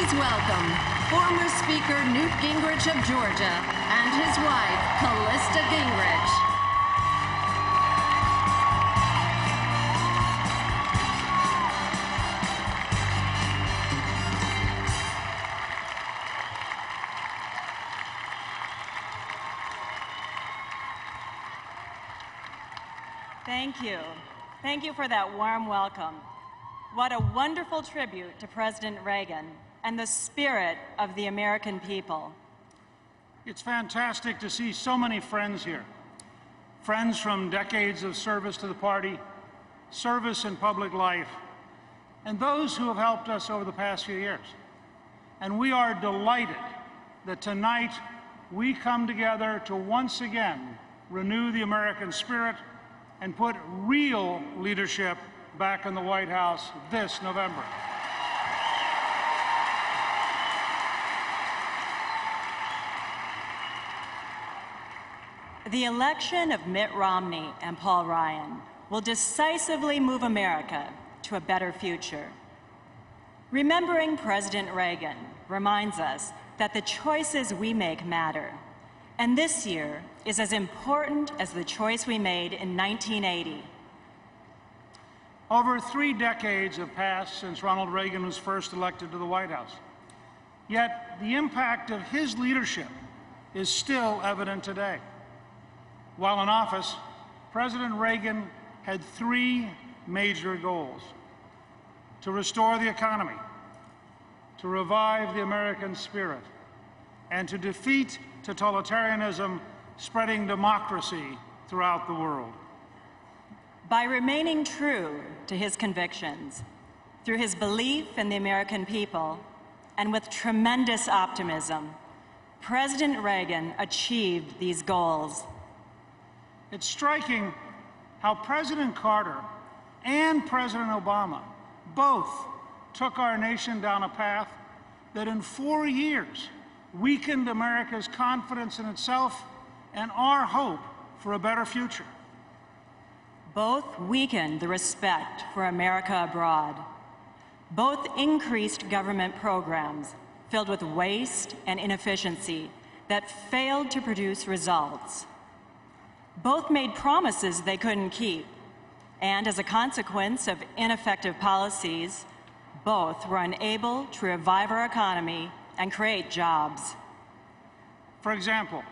Please welcome former Speaker Newt Gingrich of Georgia and his wife, Callista Gingrich. Thank you. Thank you for that warm welcome. What a wonderful tribute to President Reagan and the spirit of the American people. It's fantastic to see so many friends here. Friends from decades of service to the party, service in public life, and those who have helped us over the past few years. And we are delighted that tonight we come together to once again renew the American spirit and put real leadership back in the White House this November. The election of Mitt Romney and Paul Ryan will decisively move America to a better future. Remembering President Reagan reminds us that the choices we make matter. And this year is as important as the choice we made in 1980. Over 3 decades have passed since Ronald Reagan was first elected to the White House. Yet the impact of his leadership is still evident today. While in office, President Reagan had 3 major goals: to restore the economy, to revive the American spirit, and to defeat totalitarianism, spreading democracy throughout the world. By remaining true to his convictions, through his belief in the American people, and with tremendous optimism, President Reagan achieved these goals. It's striking how President Carter and President Obama both took our nation down a path that in 4 years weakened America's confidence in itself and our hope for a better future. Both weakened the respect for America abroad. Both increased government programs filled with waste and inefficiency that failed to produce results. Both made promises they couldn't keep, and as a consequence of ineffective policies, both were unable to revive our economy and create jobs. For example,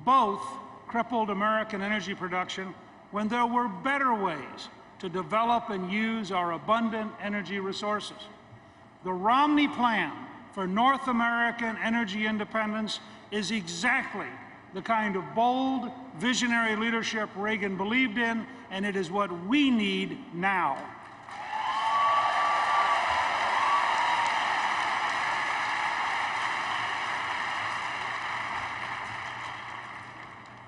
both crippled American energy production when there were better ways to develop and use our abundant energy resources. The Romney Plan for North American energy independence is exactly the kind of bold, visionary leadership Reagan believed in, and it is what we need now.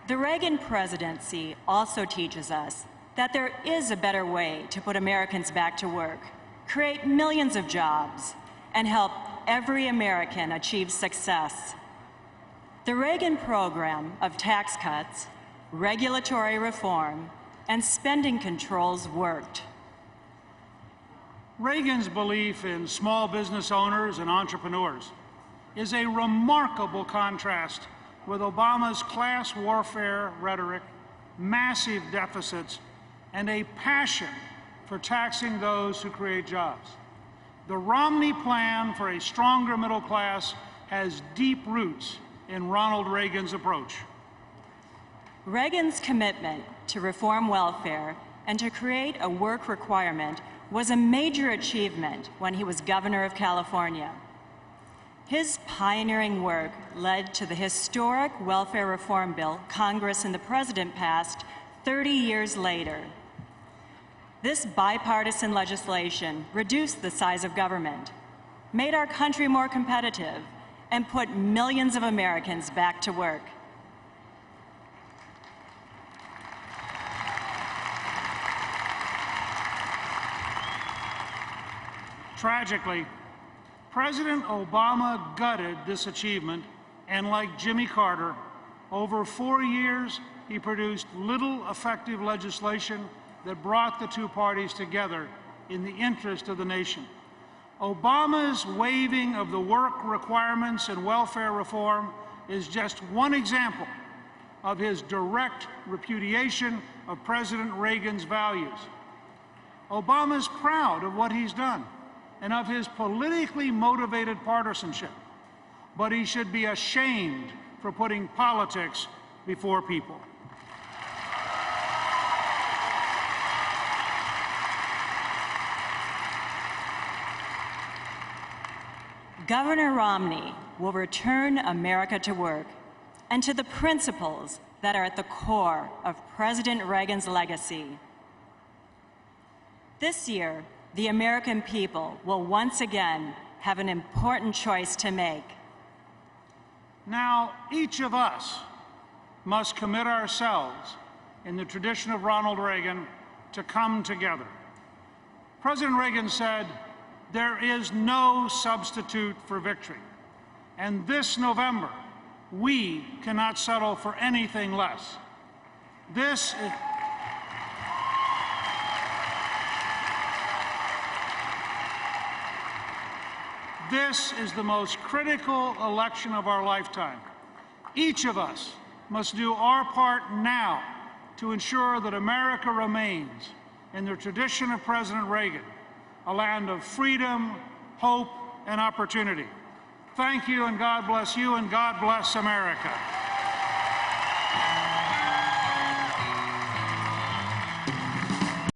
The Reagan presidency also teaches us that there is a better way to put Americans back to work, create millions of jobs, and help every American achieve success. The Reagan program of tax cuts, regulatory reform, and spending controls worked. Reagan's belief in small business owners and entrepreneurs is a remarkable contrast with Obama's class warfare rhetoric, massive deficits, and a passion for taxing those who create jobs. The Romney Plan for a stronger middle class has deep roots in Ronald Reagan's approach. Reagan's commitment to reform welfare and to create a work requirement was a major achievement when he was governor of California. His pioneering work led to the historic welfare reform bill Congress and the President passed 30 years later. This bipartisan legislation reduced the size of government, made our country more competitive, and put millions of Americans back to work. Tragically, President Obama gutted this achievement, and like Jimmy Carter, over 4 years, he produced little effective legislation that brought the two parties together in the interest of the nation. Obama's waiving of the work requirements and welfare reform is just one example of his direct repudiation of President Reagan's values. Obama's proud of what he's done and of his politically motivated partisanship, but he should be ashamed for putting politics before people. Governor Romney will return America to work and to the principles that are at the core of President Reagan's legacy. This year, the American people will once again have an important choice to make. Now, each of us must commit ourselves, in the tradition of Ronald Reagan, to come together. President Reagan said, "There is no substitute for victory." And this November, we cannot settle for anything less. This is the most critical election of our lifetime. Each of us must do our part now to ensure that America remains, in the tradition of President Reagan, a land of freedom, hope, and opportunity. Thank you, and God bless you, and God bless America.